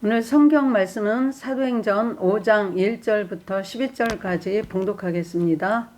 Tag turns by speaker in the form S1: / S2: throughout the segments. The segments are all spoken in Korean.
S1: 오늘 성경 말씀은 사도행전 5장 1절부터 12절까지 봉독하겠습니다.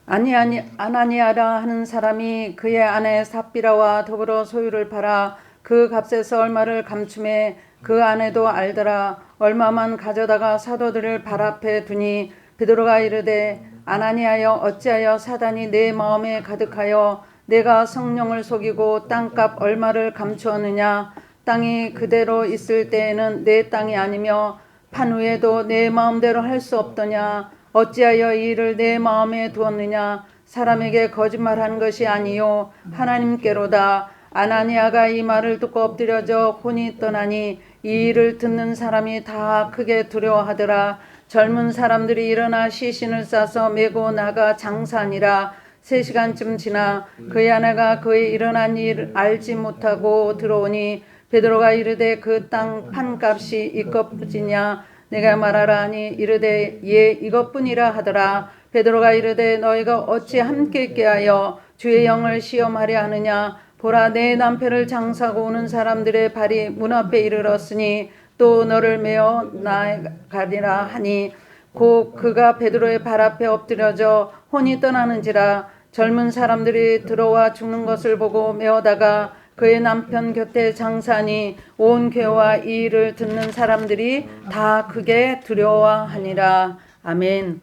S1: 아나니아라 하는 사람이 그의 아내 삽비라와 더불어 소유를 팔아 그 값에서 얼마를 감춤해 그 아내도 알더라. 얼마만 가져다가 사도들을 발 앞에 두니 베드로가 이르되 아나니아여 어찌하여 사단이 내 마음에 가득하여 내가 성령을 속이고 땅값 얼마를 감추었느냐. 땅이 그대로 있을 때에는 내 땅이 아니며 판 후에도 내 마음대로 할 수 없더냐. 어찌하여 이 일을 내 마음에 두었느냐. 사람에게 거짓말한 것이 아니요 하나님께로다. 아나니아가 이 말을 듣고 엎드려져 혼이 떠나니 이 일을 듣는 사람이 다 크게 두려워하더라. 젊은 사람들이 일어나 시신을 싸서 메고 나가 장사하니라. 3시간쯤 지나 그의 아내가 그의 일어난 일을 알지 못하고 들어오니 베드로가 이르되 그 땅 판값이 이것뿐이냐. 내가 말하라 하니 이르되 예 이것뿐이라 하더라. 베드로가 이르되 너희가 어찌 함께 있게 하여 주의 영을 시험하려 하느냐. 보라 내 남편을 장사하고 오는 사람들의 발이 문 앞에 이르렀으니 또 너를 메어 나가리라 하니 곧 그가 베드로의 발 앞에 엎드려져 혼이 떠나는지라. 젊은 사람들이 들어와 죽는 것을 보고 메어다가 그의 남편 곁에 장사하니 온 교회와 이 일을 듣는 사람들이 다 크게 두려워하니라. 아멘.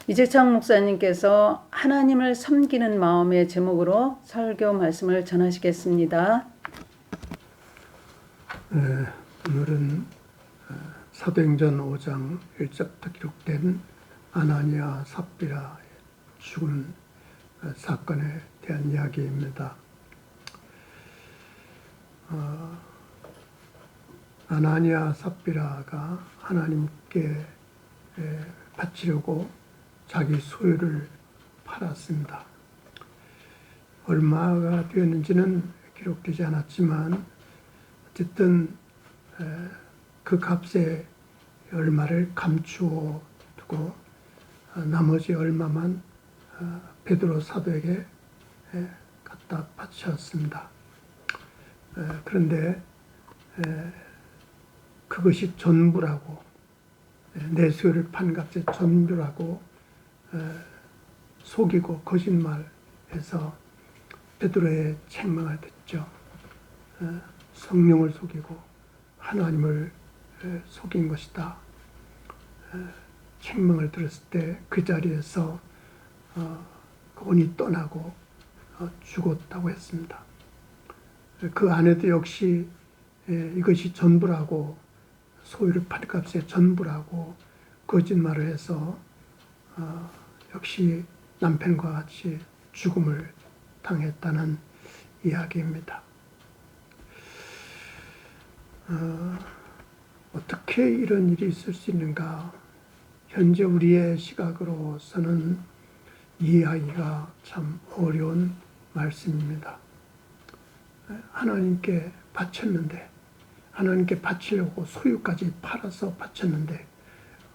S1: 이재창 목사님께서 하나님을 섬기는 마음의 제목으로 설교 말씀을 전하시겠습니다.
S2: 오늘은 사도행전 5장 1절부터 기록된 아나니아 삽비라의 죽은 사건에 대한 이야기입니다. 아나니아 삽비라가 하나님께 바치려고 자기 소유를 팔았습니다. 얼마가 되었는지는 기록되지 않았지만 어쨌든 그 값에 얼마를 감추어 두고 나머지 얼마만 베드로 사도에게 갖다 바쳤습니다. 그런데 그것이 전부라고, 내 소유를 판 값의 전부라고 속이고 거짓말해서 베드로의 책망을 듣죠. 성령을 속이고 하나님을 속인 것이다. 책망을 들었을 때 그 자리에서 혼이 떠나고 죽었다고 했습니다. 그 아내도 역시 이것이 전부라고, 소유를 팔 값의 전부라고 거짓말을 해서 역시 남편과 같이 죽음을 당했다는 이야기입니다. 어떻게 이런 일이 있을 수 있는가? 현재 우리의 시각으로서는 이해하기가 참 어려운 말씀입니다. 하나님께 바쳤는데, 하나님께 바치려고 소유까지 팔아서 바쳤는데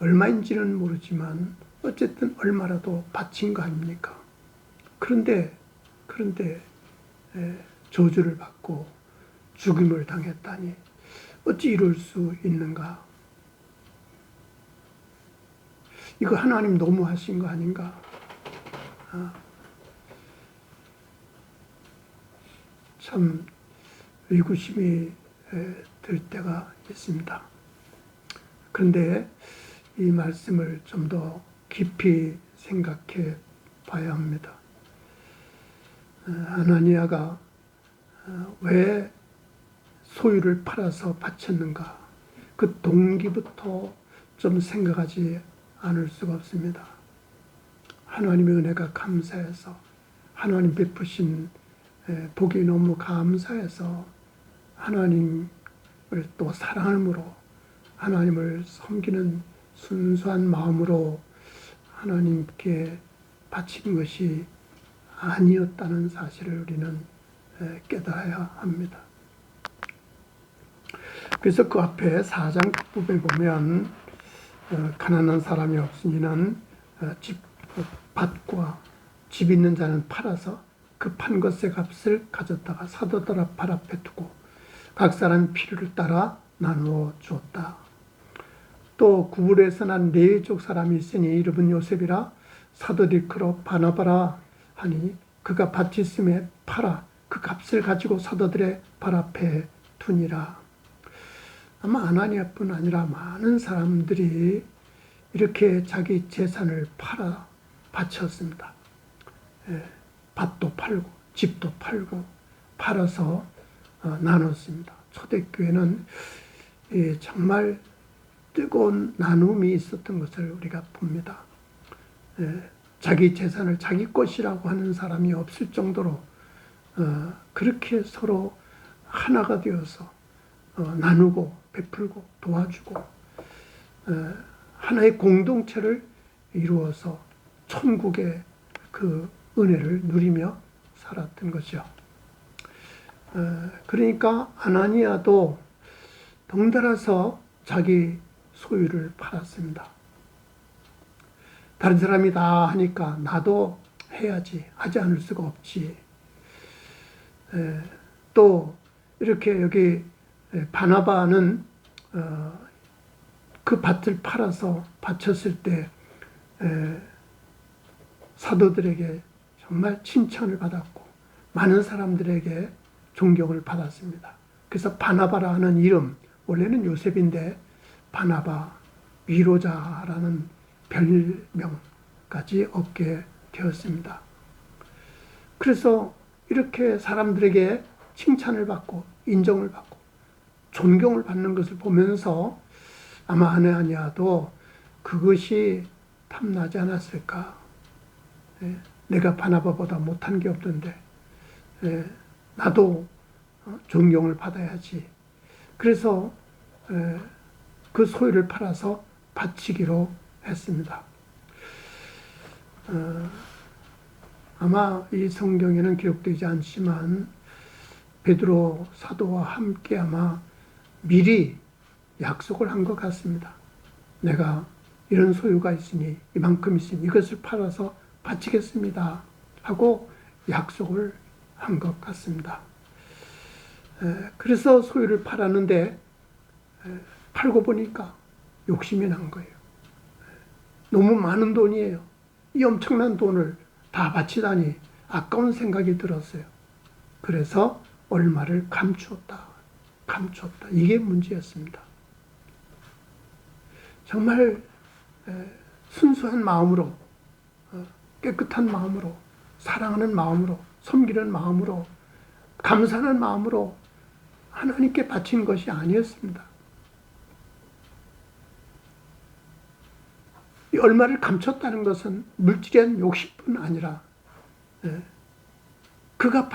S2: 얼마인지는 모르지만 어쨌든 얼마라도 바친 거 아닙니까? 그런데 저주를 받고 죽임을 당했다니 어찌 이럴 수 있는가? 이거 하나님 너무하신 거 아닌가? 참 의구심이 들 때가 있습니다. 그런데 이 말씀을 좀 더 깊이 생각해 봐야 합니다. 아나니아가 왜 소유를 팔아서 바쳤는가? 그 동기부터 좀 생각하지 않을 수가 없습니다. 하나님의 은혜가 감사해서, 하나님 베푸신 복이 너무 감사해서 하나님을 또 사랑함으로 하나님을 섬기는 순수한 마음으로 하나님께 바친 것이 아니었다는 사실을 우리는 깨달아야 합니다. 그래서 그 앞에 4장 부분에 보면 가난한 사람이 없으니는 밭과 집 있는 자는 팔아서 그 판 것의 값을 가졌다가 사도들 발 앞에 두고 각 사람 필요를 따라 나누어 주었다. 또 구불에서 난 레위족 사람이 있으니 이름은 요셉이라 사도들이 그로 바나바라 하니 그가 밭이 있음에 팔아 그 값을 가지고 사도들의 발 앞에 두니라. 아마 아나니아뿐 아니라 많은 사람들이 이렇게 자기 재산을 팔아 바쳤습니다. 밭도 팔고 집도 팔고 팔아서 나눴습니다. 초대교회는 정말 뜨거운 나눔이 있었던 것을 우리가 봅니다. 자기 재산을 자기 것이라고 하는 사람이 없을 정도로 그렇게 서로 하나가 되어서 나누고 베풀고 도와주고 하나의 공동체를 이루어서 천국의 그 은혜를 누리며 살았던 거죠. 그러니까 아나니아도 덩달아서 자기 소유를 팔았습니다. 다른 사람이 다 하니까 나도 해야지, 하지 않을 수가 없지. 또 이렇게 여기 바나바는 그 밭을 팔아서 바쳤을 때 사도들에게 정말 칭찬을 받았고 많은 사람들에게 존경을 받았습니다. 그래서 바나바라 하는 이름, 원래는 요셉인데 바나바, 위로자라는 별명까지 얻게 되었습니다. 그래서 이렇게 사람들에게 칭찬을 받고 인정을 받고 존경을 받는 것을 보면서 아마 아나니아도 그것이 탐나지 않았을까. 내가 바나바보다 못한 게 없던데 나도 존경을 받아야지. 그래서 그 소유를 팔아서 바치기로 했습니다. 아마 이 성경에는 기록되지 않지만 베드로 사도와 함께 아마 미리 약속을 한 것 같습니다. 내가 이런 소유가 있으니 이만큼 있으니 이것을 팔아서 바치겠습니다 하고 약속을 한 것 같습니다. 그래서 소유를 팔았는데 팔고 보니까 욕심이 난 거예요. 너무 많은 돈이에요. 이 엄청난 돈을 다 바치다니 아까운 생각이 들었어요. 그래서 얼마를 감추었다. 이게 문제였습니다. 정말 순수한 마음으로 깨끗한 마음으로 사랑하는 마음으로 섬기는 마음으로 감사하는 마음으로 하나님께 바친 것이 아니었습니다. 이 얼마를 감췄다는 것은 물질의 욕심뿐 아니라 그가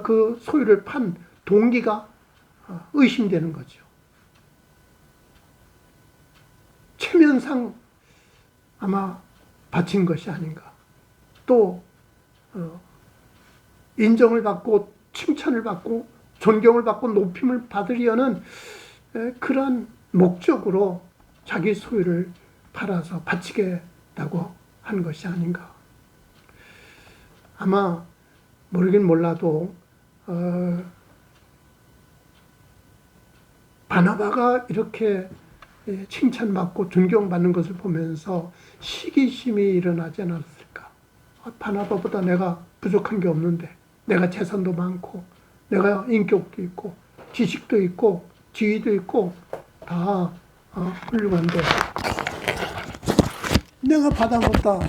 S2: 그 소유를 판 동기가 의심되는 거죠. 체면상 아마 바친 것이 아닌가. 또 인정을 받고 칭찬을 받고 존경을 받고 높임을 받으려는 그런 목적으로 자기 소유를 팔아서 바치겠다고 한 것이 아닌가. 아마 모르긴 몰라도 바나바가 이렇게 칭찬받고 존경받는 것을 보면서 시기심이 일어나지 않았을까. 바나바보다 내가 부족한 게 없는데, 내가 재산도 많고 내가 인격도 있고 지식도 있고 지위도 있고 다 훌륭한데 내가 받아먹다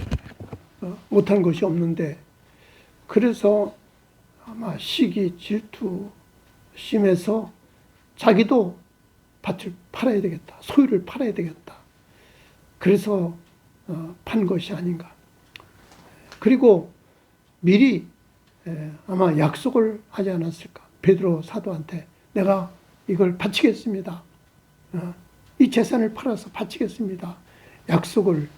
S2: 못한 것이 없는데, 그래서 아마 시기 질투 심해서 자기도 밭을 팔아야 되겠다, 소유를 팔아야 되겠다, 그래서 판 것이 아닌가. 그리고 미리 아마 약속을 하지 않았을까. 베드로 사도한테 내가 이걸 바치겠습니다, 이 재산을 팔아서 바치겠습니다, 약속을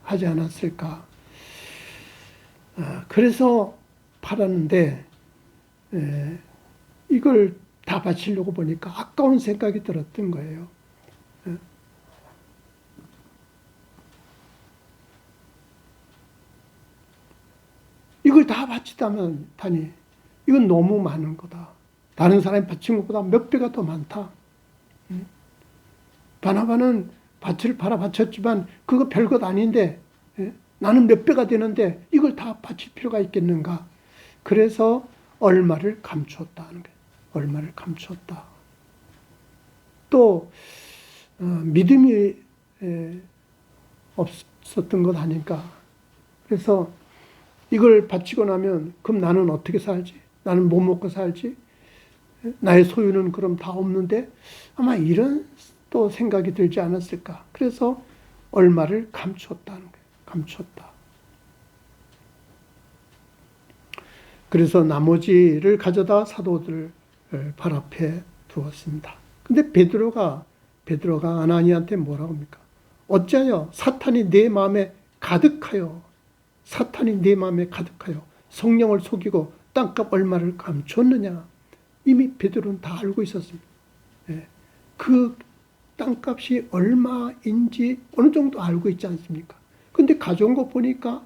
S2: 하지 않았을까. 그래서 팔았는데 이걸 다 바치려고 보니까 아까운 생각이 들었던 거예요. 이걸 다 바치다면 다니 이건 너무 많은 거다. 다른 사람이 바친 것보다 몇 배가 더 많다. 바나바는 밭을 팔아 바쳤지만 그거 별것 아닌데 나는 몇 배가 되는데 이걸 다 바칠 필요가 있겠는가. 그래서 얼마를 감추었다 하는 거예요. 얼마를 감추었다. 또 믿음이 없었던 것 아닐까. 그래서 이걸 바치고 나면 그럼 나는 어떻게 살지? 나는 뭐 먹고 살지? 나의 소유는 그럼 다 없는데 아마 이런 또 생각이 들지 않았을까. 그래서 얼마를 감추었다는 거예요. 감추었다. 그래서 나머지를 가져다 사도들 발 앞에 두었습니다. 근데 베드로가 아나니한테 뭐라고 합니까? 어찌하여 사탄이 내 마음에 가득하여 사탄이 내 마음에 가득하여 성령을 속이고 땅값 얼마를 감췄느냐. 이미 베드로는 다 알고 있었습니다. 그 땅값이 얼마인지 어느 정도 알고 있지 않습니까? 근데 가져온 거 보니까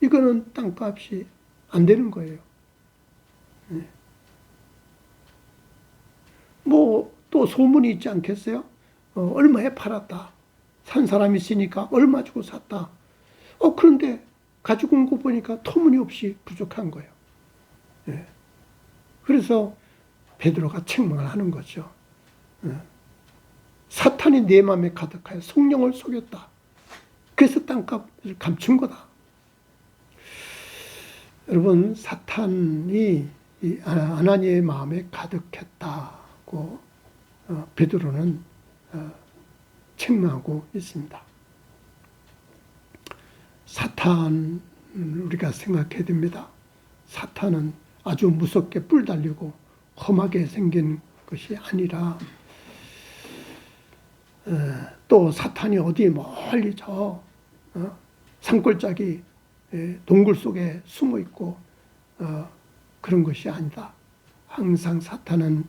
S2: 이거는 땅값이 안 되는 거예요. 뭐 또 소문이 있지 않겠어요? 얼마에 팔았다. 산 사람이 있으니까 얼마 주고 샀다. 그런데 가지고 온 거 보니까 터무니없이 부족한 거예요. 그래서 베드로가 책망을 하는 거죠. 사탄이 내 마음에 가득하여 성령을 속였다. 그래서 땅값을 감춘 거다. 여러분, 사탄이 이 아나니의 마음에 가득했다고 베드로는 책망하고 있습니다. 사탄 우리가 생각해야 됩니다. 사탄은 아주 무섭게 뿔 달리고 험하게 생긴 것이 아니라 또 사탄이 어디 멀리 저 산골짜기 동굴 속에 숨어 있고 그런 것이 아니다. 항상 사탄은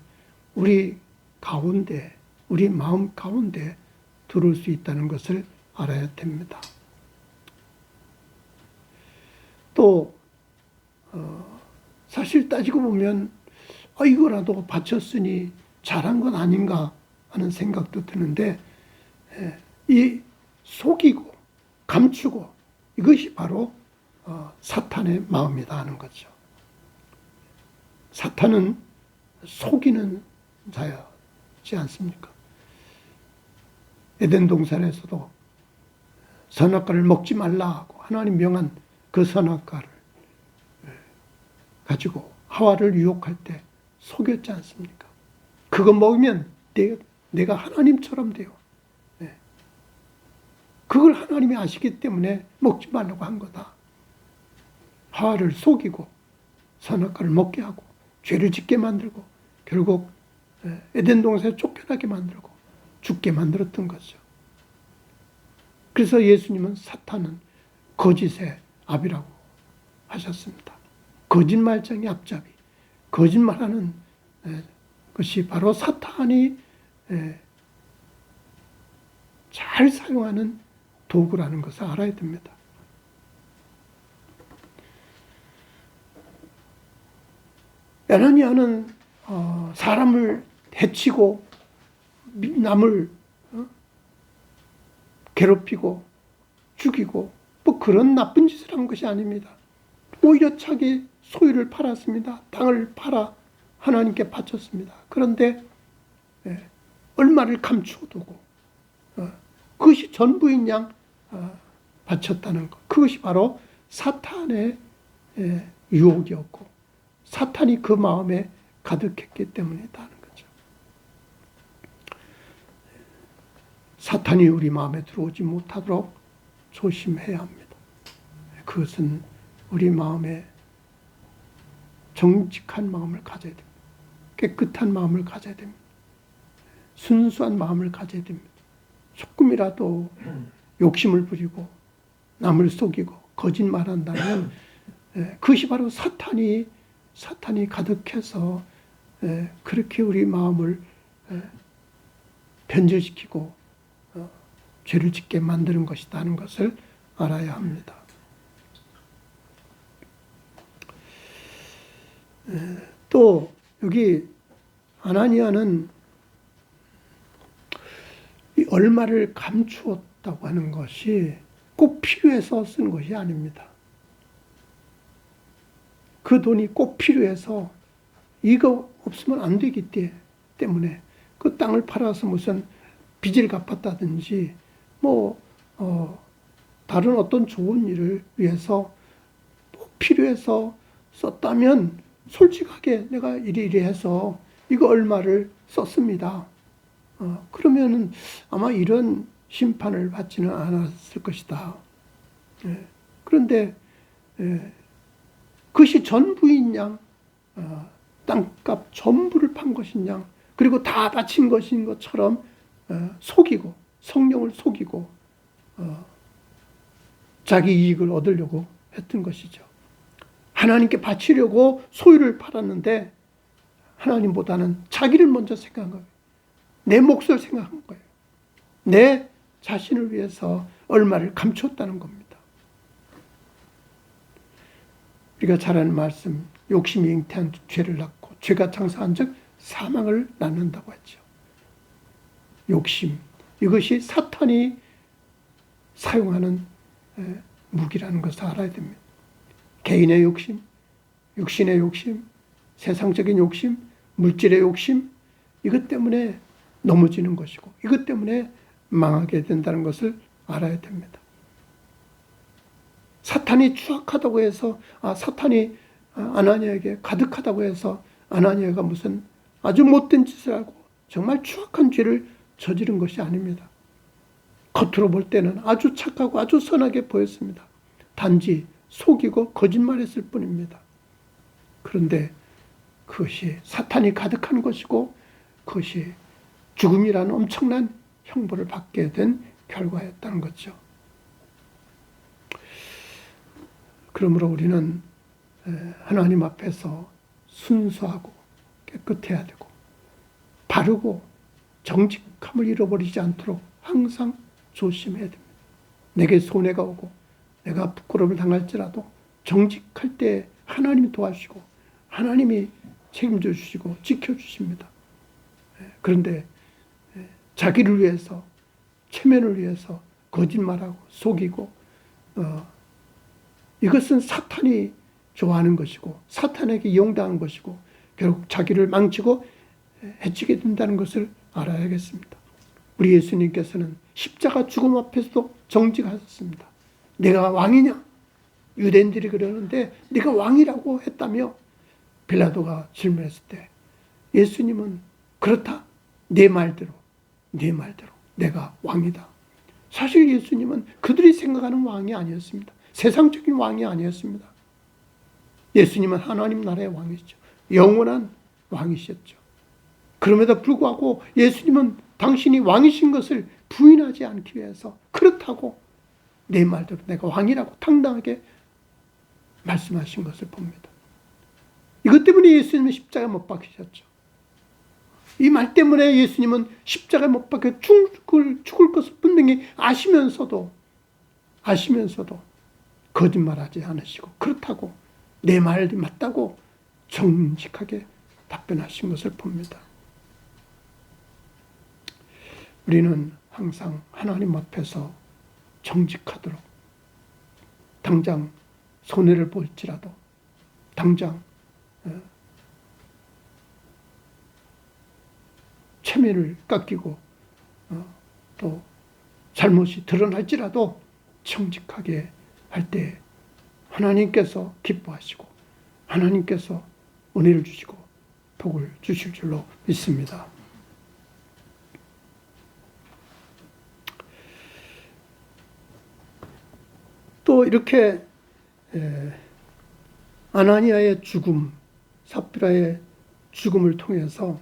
S2: 우리 가운데, 우리 마음 가운데 들어올 수 있다는 것을 알아야 됩니다. 또 사실 따지고 보면 이거라도 바쳤으니 잘한 건 아닌가 하는 생각도 드는데 이 속이고 감추고 이것이 바로 사탄의 마음이다 하는 거죠. 사탄은 속이는 자였지 않습니까? 에덴 동산에서도 선악과를 먹지 말라고 하나님 명한 그 선악과를 가지고 하와를 유혹할 때 속였지 않습니까? 그거 먹으면 내가 하나님처럼 돼요. 그걸 하나님이 아시기 때문에 먹지 말라고 한 거다. 하와를 속이고 선악과를 먹게 하고 죄를 짓게 만들고 결국 에덴 동산에 쫓겨나게 만들고 죽게 만들었던 거죠. 그래서 예수님은 사탄은 거짓의 아비라고 하셨습니다. 거짓말쟁이 앞잡이, 거짓말하는 것이 바로 사탄이 잘 사용하는 도구라는 것을 알아야 됩니다. 아나니아는 사람을 해치고 남을 괴롭히고 죽이고 뭐 그런 나쁜 짓을 한 것이 아닙니다. 오히려 자기 소유를 팔았습니다. 땅을 팔아 하나님께 바쳤습니다. 그런데 얼마를 감추어두고 그것이 전부인 양 바쳤다는 것. 그것이 바로 사탄의 유혹이었고 사탄이 그 마음에 가득했기 때문이라는 거죠. 사탄이 우리 마음에 들어오지 못하도록 조심해야 합니다. 그것은 우리 마음에 정직한 마음을 가져야 됩니다. 깨끗한 마음을 가져야 됩니다. 순수한 마음을 가져야 됩니다. 조금이라도 욕심을 부리고 남을 속이고 거짓말한다면 그것이 바로 사탄이 가득해서 그렇게 우리 마음을 변절시키고 죄를 짓게 만드는 것이라는 것을 알아야 합니다. 또 여기 아나니아는 이 얼마를 감추었다고 하는 것이 꼭 필요해서 쓴 것이 아닙니다. 그 돈이 꼭 필요해서 이거 없으면 안 되기 때문에 그 땅을 팔아서 무슨 빚을 갚았다든지 다른 어떤 좋은 일을 위해서 필요해서 썼다면 솔직하게 내가 이리해서 이거 얼마를 썼습니다. 그러면은 아마 이런 심판을 받지는 않았을 것이다. 그런데 그것이 전부인 양, 땅값 전부를 판 것인 양, 그리고 다 바친 것인 것처럼 속이고 성령을 속이고 자기 이익을 얻으려고 했던 것이죠. 하나님께 바치려고 소유를 팔았는데 하나님보다는 자기를 먼저 생각한 거예요. 내 몫을 생각한 거예요. 내 자신을 위해서 얼마를 감췄다는 겁니다. 우리가 잘 아는 말씀, 욕심이 잉태한 죄를 낳고 죄가 장사한 즉 사망을 낳는다고 했죠. 욕심, 이것이 사탄이 사용하는 무기라는 것을 알아야 됩니다. 개인의 욕심, 육신의 욕심, 세상적인 욕심, 물질의 욕심, 이것 때문에 넘어지는 것이고 이것 때문에 망하게 된다는 것을 알아야 됩니다. 사탄이 추악하다고 해서 사탄이 아나니아에게 가득하다고 해서 아나니아가 무슨 아주 못된 짓을 하고 정말 추악한 죄를 저지른 것이 아닙니다. 겉으로 볼 때는 아주 착하고 아주 선하게 보였습니다. 단지 속이고 거짓말했을 뿐입니다. 그런데 그것이 사탄이 가득한 것이고 그것이 죽음이라는 엄청난 형벌을 받게 된 결과였다는 거죠. 그러므로 우리는 하나님 앞에서 순수하고 깨끗해야 되고 바르고 정직함을 잃어버리지 않도록 항상 조심해야 됩니다. 내게 손해가 오고 내가 부끄러움을 당할지라도 정직할 때 하나님이 도와주시고 하나님이 책임져 주시고 지켜주십니다. 그런데 자기를 위해서 체면을 위해서 거짓말하고 속이고 이것은 사탄이 좋아하는 것이고 사탄에게 이용당한 것이고 결국 자기를 망치고 해치게 된다는 것을 알아야겠습니다. 우리 예수님께서는 십자가 죽음 앞에서도 정직하셨습니다. 내가 왕이냐? 유대인들이 그러는데 네가 왕이라고 했다며 빌라도가 질문했을 때 예수님은 그렇다. 네 말대로 내가 왕이다. 사실 예수님은 그들이 생각하는 왕이 아니었습니다. 세상적인 왕이 아니었습니다. 예수님은 하나님 나라의 왕이죠. 영원한 왕이셨죠. 그럼에도 불구하고 예수님은 당신이 왕이신 것을 부인하지 않기 위해서 그렇다고 내 말대로 내가 왕이라고 당당하게 말씀하신 것을 봅니다. 이것 때문에 예수님은 십자가에 못 박히셨죠. 이 말 때문에 예수님은 십자가에 못 박혀 죽을 것을 분명히 아시면서도 거짓말하지 않으시고 그렇다고 내 말이 맞다고 정직하게 답변하신 것을 봅니다. 우리는 항상 하나님 앞에서 정직하도록 당장 손해를 볼지라도 당장 체면을 깎이고 또 잘못이 드러날지라도 정직하게 할 때 하나님께서 기뻐하시고 하나님께서 은혜를 주시고 복을 주실 줄로 믿습니다. 또 이렇게 아나니아의 죽음, 삽비라의 죽음을 통해서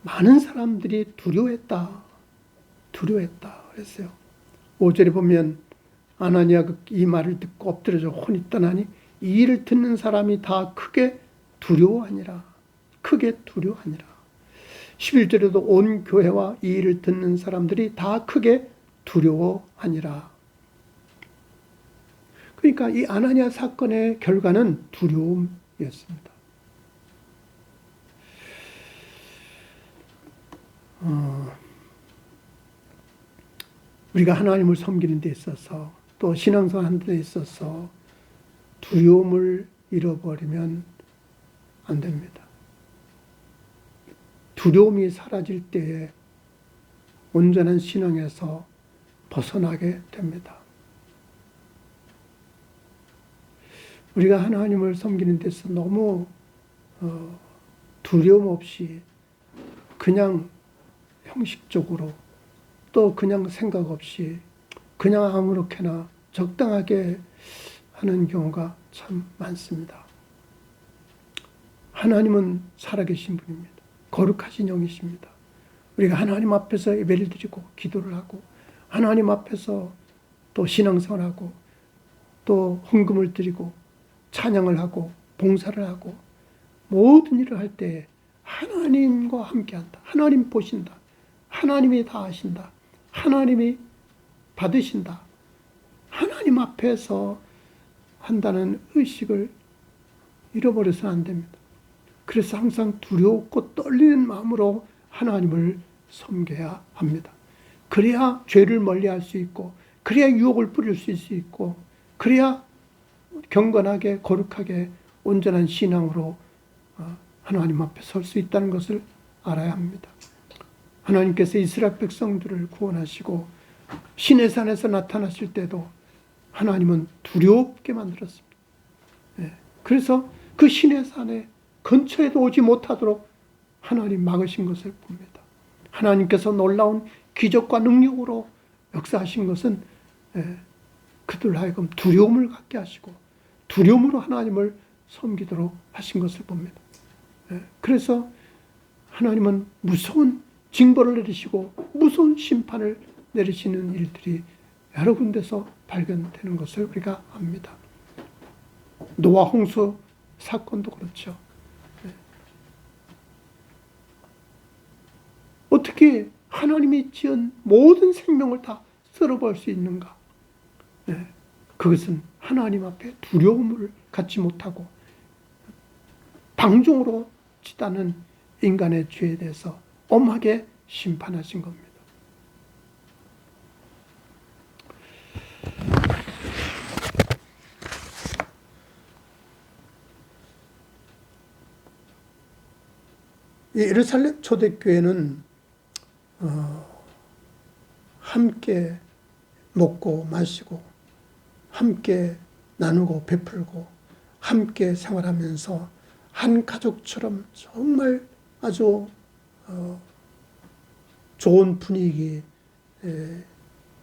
S2: 많은 사람들이 두려워했다 그랬어요. 5절에 보면 아나니아가 이 말을 듣고 엎드려져 혼이 떠나니 이 일을 듣는 사람이 다 크게 두려워하니라. 11절에도 온 교회와 이 일을 듣는 사람들이 다 크게 두려워하니라. 그러니까 이 아나니아 사건의 결과는 두려움이었습니다. 우리가 하나님을 섬기는 데 있어서 또 신앙생활 하는 데 있어서 두려움을 잃어버리면 안 됩니다. 두려움이 사라질 때에 온전한 신앙에서 벗어나게 됩니다. 우리가 하나님을 섬기는 데서 너무 두려움 없이 그냥 형식적으로 또 그냥 생각 없이 그냥 아무렇게나 적당하게 하는 경우가 참 많습니다. 하나님은 살아계신 분입니다. 거룩하신 영이십니다. 우리가 하나님 앞에서 예배를 드리고 기도를 하고 하나님 앞에서 또 신앙생활하고 또 헌금을 드리고 찬양을 하고 봉사를 하고 모든 일을 할 때 하나님과 함께한다. 하나님 보신다. 하나님이 다 아신다. 하나님이 받으신다. 하나님 앞에서 한다는 의식을 잃어버려서는 안 됩니다. 그래서 항상 두렵고 떨리는 마음으로 하나님을 섬겨야 합니다. 그래야 죄를 멀리할 수 있고 그래야 유혹을 뿌릴 수 있고 그래야 경건하게 거룩하게 온전한 신앙으로 하나님 앞에 설 수 있다는 것을 알아야 합니다. 하나님께서 이스라엘 백성들을 구원하시고 시내산에서 나타나실 때도 하나님은 두렵게 만들었습니다. 그래서 그 시내산에 근처에도 오지 못하도록 하나님 막으신 것을 봅니다. 하나님께서 놀라운 기적과 능력으로 역사하신 것은 그들 하여금 두려움을 갖게 하시고 두려움으로 하나님을 섬기도록 하신 것을 봅니다. 그래서 하나님은 무서운 징벌을 내리시고 무서운 심판을 내리시는 일들이 여러 군데서 발견되는 것을 우리가 압니다. 노아 홍수 사건도 그렇죠. 어떻게 하나님이 지은 모든 생명을 다 썰어버릴 수 있는가? 그것은 하나님 앞에 두려움을 갖지 못하고 방종으로 치닫는 인간의 죄에 대해서 엄하게 심판하신 겁니다. 이 예루살렘 초대교회는 함께 먹고 마시고 함께 나누고 베풀고 함께 생활하면서 한 가족처럼 정말 아주 좋은 분위기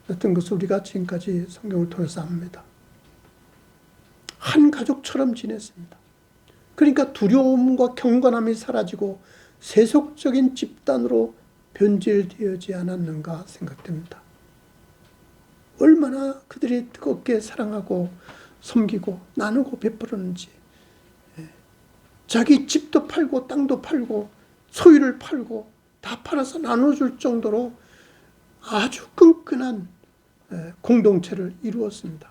S2: 어떤 것을 우리가 지금까지 성경을 통해서 압니다. 한 가족처럼 지냈습니다. 그러니까 두려움과 경건함이 사라지고 세속적인 집단으로 변질되어지 않았는가 생각됩니다. 얼마나 그들이 뜨겁게 사랑하고 섬기고 나누고 베풀었는지, 자기 집도 팔고 땅도 팔고 소유를 팔고 다 팔아서 나눠줄 정도로 아주 끈끈한 공동체를 이루었습니다.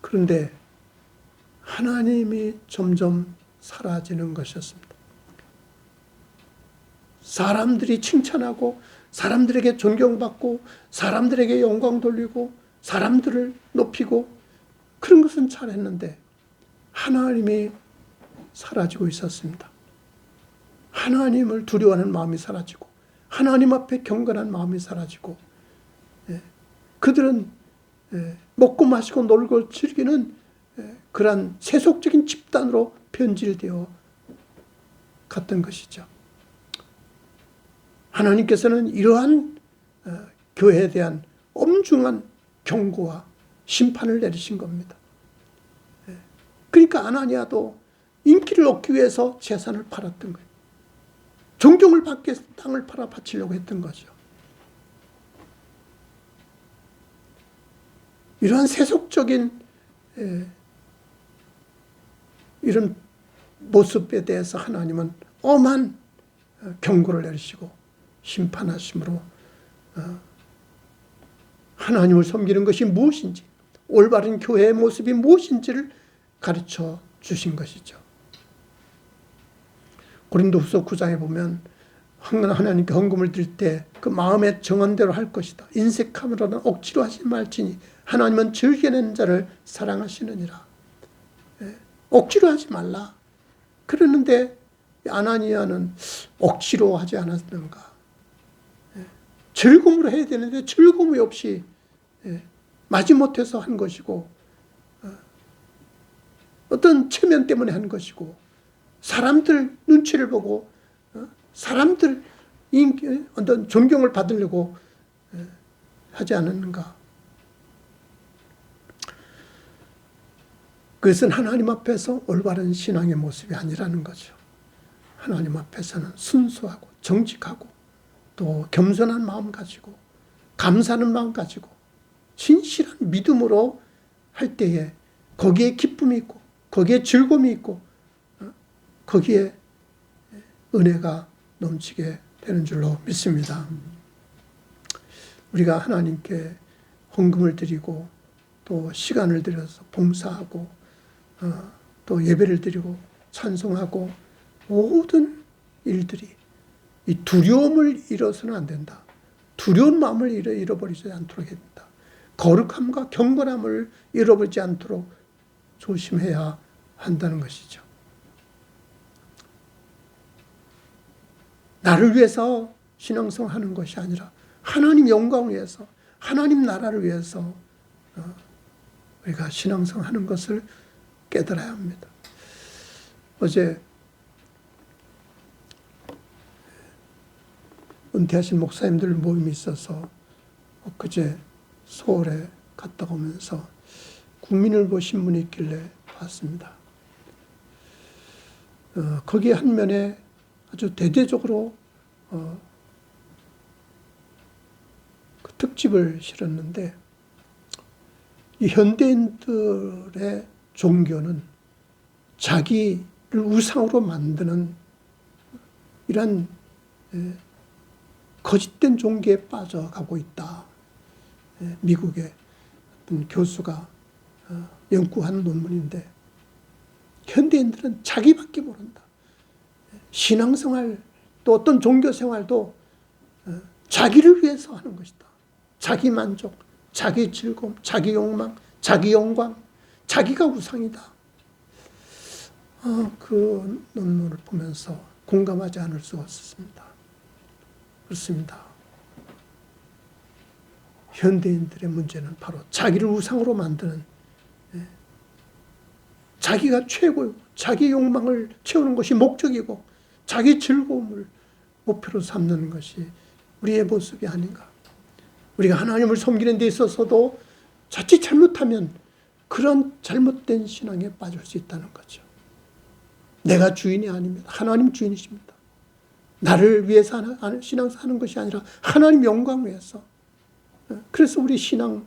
S2: 그런데 하나님이 점점 사라지는 것이었습니다. 사람들이 칭찬하고 사람들에게 존경받고 사람들에게 영광 돌리고 사람들을 높이고 그런 것은 잘했는데 하나님이 사라지고 있었습니다. 하나님을 두려워하는 마음이 사라지고 하나님 앞에 경건한 마음이 사라지고 그들은 먹고 마시고 놀고 즐기는 그러한 세속적인 집단으로 변질되어 갔던 것이죠. 하나님께서는 이러한 교회에 대한 엄중한 경고와 심판을 내리신 겁니다. 그러니까 아나니아도 인기를 얻기 위해서 재산을 팔았던 거예요. 존경을 받기 위해서 땅을 팔아 바치려고 했던 거죠. 이러한 세속적인 이런 모습에 대해서 하나님은 엄한 경고를 내리시고 심판하심으로 하나님을 섬기는 것이 무엇인지, 올바른 교회의 모습이 무엇인지를 가르쳐 주신 것이죠. 고린도후서 9장에 보면 하나님께 헌금을 드릴 때 그 마음의 정한대로 할 것이다. 인색함으로는 억지로 하지 말지니 하나님은 즐겨내는 자를 사랑하시느니라. 억지로 하지 말라. 그러는데 아나니아는 억지로 하지 않았는가. 즐거움으로 해야 되는데 즐거움이 없이 마지못해서 한 것이고, 어떤 체면 때문에 한 것이고, 사람들 눈치를 보고 사람들 어떤 존경을 받으려고 하지 않았는가. 그것은 하나님 앞에서 올바른 신앙의 모습이 아니라는 거죠. 하나님 앞에서는 순수하고 정직하고 또 겸손한 마음 가지고 감사하는 마음 가지고 진실한 믿음으로 할 때에 거기에 기쁨이 있고 거기에 즐거움이 있고 거기에 은혜가 넘치게 되는 줄로 믿습니다. 우리가 하나님께 헌금을 드리고 또 시간을 들여서 봉사하고 또 예배를 드리고 찬송하고 모든 일들이 이 두려움을 잃어서는 안 된다. 두려운 마음을 잃어버리지 않도록 해야 된다. 거룩함과 경건함을 잃어버리지 않도록 조심해야 한다는 것이죠. 나를 위해서 신앙생활하는 것이 아니라 하나님 영광을 위해서, 하나님 나라를 위해서 우리가 신앙생활하는 것을 깨달아야 합니다. 어제 은퇴하신 목사님들 모임이 있어서 그제 서울에 갔다 오면서 국민일보 신문이 있길래 봤습니다. 거기에 한 면에 아주 대대적으로 그 특집을 실었는데, 이 현대인들의 종교는 자기를 우상으로 만드는 이런 거짓된 종교에 빠져가고 있다. 미국의 어떤 교수가 연구한 논문인데, 현대인들은 자기밖에 모른다. 신앙생활 또 어떤 종교생활도 자기를 위해서 하는 것이다. 자기 만족, 자기 즐거움, 자기 욕망, 자기 영광, 자기가 우상이다. 그 논문을 보면서 공감하지 않을 수가 없었습니다. 그렇습니다. 현대인들의 문제는 바로 자기를 우상으로 만드는, 자기가 최고이고 자기 욕망을 채우는 것이 목적이고 자기 즐거움을 목표로 삼는 것이 우리의 모습이 아닌가. 우리가 하나님을 섬기는 데 있어서도 자칫 잘못하면 그런 잘못된 신앙에 빠질 수 있다는 거죠. 내가 주인이 아닙니다. 하나님 주인이십니다. 나를 위해서 신앙하는 것이 아니라 하나님 영광 위해서. 그래서 우리 신앙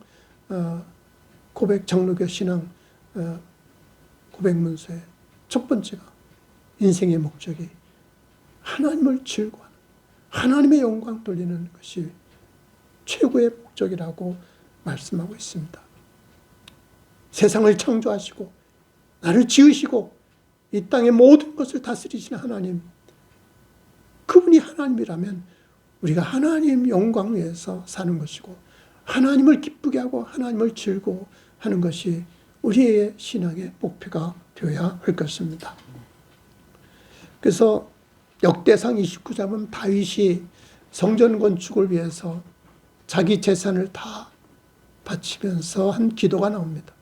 S2: 고백, 장로교 신앙 고백문서의 첫 번째가 인생의 목적이 하나님을 즐거워하는, 하나님의 영광 돌리는 것이 최고의 목적이라고 말씀하고 있습니다. 세상을 창조하시고 나를 지으시고 이 땅의 모든 것을 다스리시는 하나님, 그분이 하나님이라면 우리가 하나님 영광 위해서 사는 것이고 하나님을 기쁘게 하고 하나님을 즐거워하는 것이 우리의 신앙의 목표가 되어야 할 것입니다. 그래서 역대상 29장 보면 다윗이 성전 건축을 위해서 자기 재산을 다 바치면서 한 기도가 나옵니다.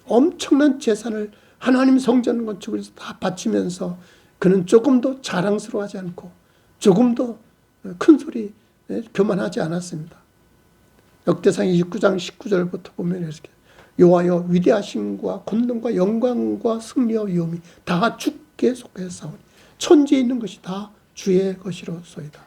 S2: 엄청난 재산을 하나님 성전 건축을 위해서 다 바치면서 그는 조금도 자랑스러워하지 않고 조금도 큰 소리 교만하지 않았습니다. 역대상 29장 19절부터 보면 이렇게, 여호와여 위대하심과 권능과 영광과 승리와 위엄이 다 주께 속했사오니 천지에 있는 것이 다 주의 것이로소이다.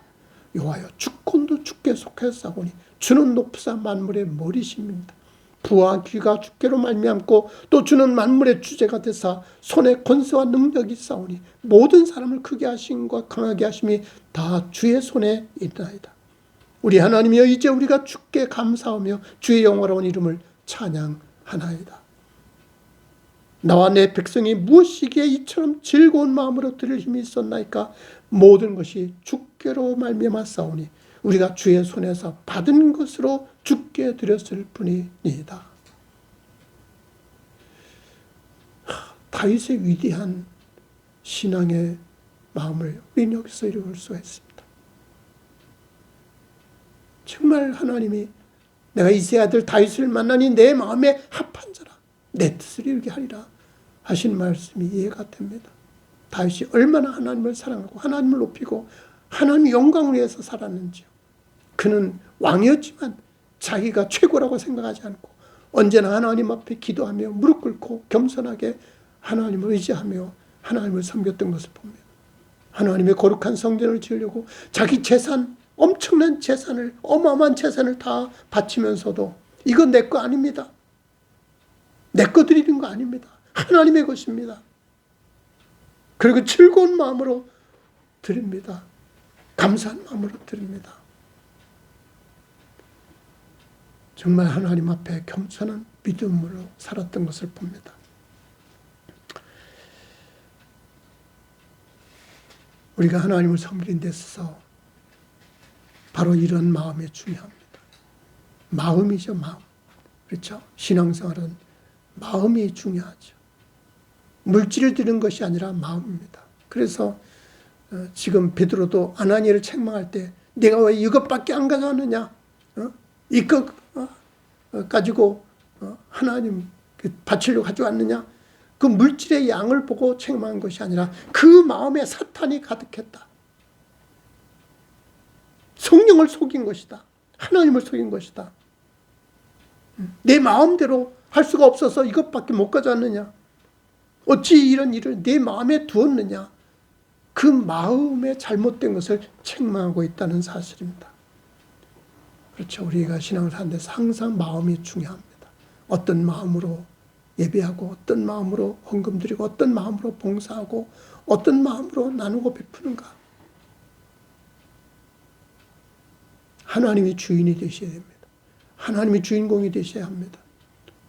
S2: 여호와여 주권도 주께 속했사오니 주는 높사 만물의 머리심입니다. 부와 귀가 주께로 말미암고 또 주는 만물의 주제가 되사 손에 권세와 능력이 있사오니 모든 사람을 크게 하심과 강하게 하심이 다 주의 손에 있나이다. 우리 하나님이여 이제 우리가 주께 감사하며 주의 영화로운 이름을 찬양하나이다. 나와 내 백성이 무엇이기에 이처럼 즐거운 마음으로 들을 힘이 있었나이까. 모든 것이 주께로 말미암아 싸우니 우리가 주의 손에서 받은 것으로 주께 드렸을 뿐이니이다. 다윗의 위대한 신앙의 마음을 우리는 여기서 읽을 수가 있습니다. 정말 하나님이 내가 이세 아들 다윗을 만나니 내 마음에 합한 자라 내 뜻을 이루게 하리라 하신 말씀이 이해가 됩니다. 다윗이 얼마나 하나님을 사랑하고 하나님을 높이고 하나님의 영광을 위해서 살았는지요. 그는 왕이었지만 자기가 최고라고 생각하지 않고 언제나 하나님 앞에 기도하며 무릎 꿇고 겸손하게 하나님을 의지하며 하나님을 섬겼던 것을 봅니다. 하나님의 거룩한 성전을 지으려고 자기 재산, 엄청난 재산을, 어마어마한 재산을 다 바치면서도 이건 내 거 아닙니다. 내 거 드리는 거 아닙니다. 하나님의 것입니다. 그리고 즐거운 마음으로 드립니다. 감사한 마음으로 드립니다. 정말 하나님 앞에 겸손한 믿음으로 살았던 것을 봅니다. 우리가 하나님을 섬기는 데 있어서 바로 이런 마음이 중요합니다. 마음이죠, 마음. 그렇죠? 신앙생활은 마음이 중요하죠. 물질을 드리는 것이 아니라 마음입니다. 그래서 지금 베드로도 아나니아를 책망할 때 내가 왜 이것밖에 안 가져왔느냐? 이것 가지고 하나님 바치려고 가져왔느냐? 그 물질의 양을 보고 책망한 것이 아니라 그 마음에 사탄이 가득했다. 성령을 속인 것이다. 하나님을 속인 것이다. 내 마음대로 할 수가 없어서 이것밖에 못 가져왔느냐? 어찌 이런 일을 내 마음에 두었느냐? 그 마음에 잘못된 것을 책망하고 있다는 사실입니다. 그렇죠. 우리가 신앙을 하는 데서 항상 마음이 중요합니다. 어떤 마음으로 예배하고 어떤 마음으로 헌금 드리고 어떤 마음으로 봉사하고 어떤 마음으로 나누고 베푸는가. 하나님이 주인이 되셔야 됩니다. 하나님이 주인공이 되셔야 합니다.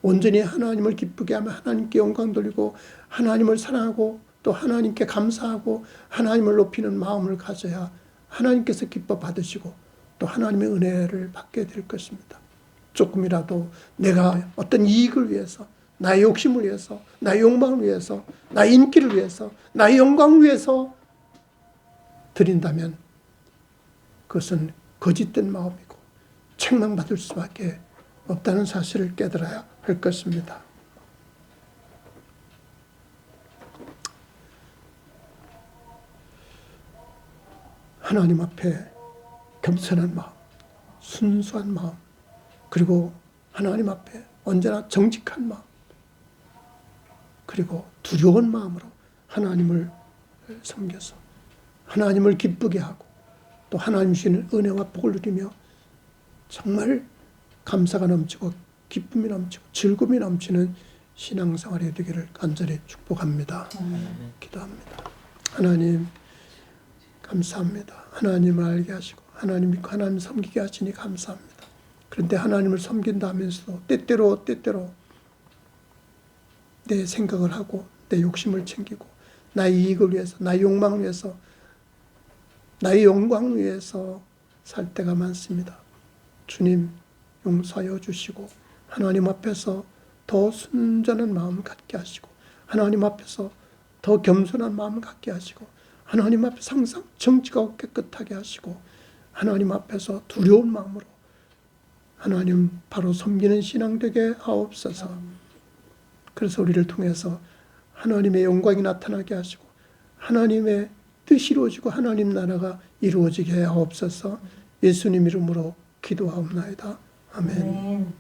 S2: 온전히 하나님을 기쁘게 하며 하나님께 영광 돌리고 하나님을 사랑하고 또 하나님께 감사하고 하나님을 높이는 마음을 가져야 하나님께서 기뻐 받으시고 또 하나님의 은혜를 받게 될 것입니다. 조금이라도 내가 어떤 이익을 위해서 나의 욕심을 위해서 나의 욕망을 위해서 나의 인기를 위해서 나의 영광을 위해서 드린다면 그것은 거짓된 마음이고 책망받을 수밖에 없다는 사실을 깨달아야 할 것입니다. 하나님 앞에 겸손한 마음, 순수한 마음, 그리고 하나님 앞에 언제나 정직한 마음, 그리고 두려운 마음으로 하나님을 섬겨서 하나님을 기쁘게 하고 또 하나님 주시는 은혜와 복을 누리며 정말 감사가 넘치고 기쁨이 넘치고 즐거움이 넘치는 신앙생활이 되기를 간절히 축복합니다. 기도합니다. 하나님 감사합니다. 하나님을 알게 하시고 하나님 믿고 하나님 섬기게 하시니 감사합니다. 그런데 하나님을 섬긴다 하면서도 때때로 내 생각을 하고 내 욕심을 챙기고 나의 이익을 위해서 나의 욕망을 위해서 나의 영광을 위해서 살 때가 많습니다. 주님 용서하여 주시고 하나님 앞에서 더 순전한 마음을 갖게 하시고 하나님 앞에서 더 겸손한 마음을 갖게 하시고 하나님 앞에서 항상 정직하고 깨끗하게 하시고 하나님 앞에서 두려운 마음으로 하나님 바로 섬기는 신앙 되게 하옵소서. 그래서 우리를 통해서 하나님의 영광이 나타나게 하시고 하나님의 뜻이 이루어지고 하나님 나라가 이루어지게 하옵소서. 예수님 이름으로 기도하옵나이다. 아멘.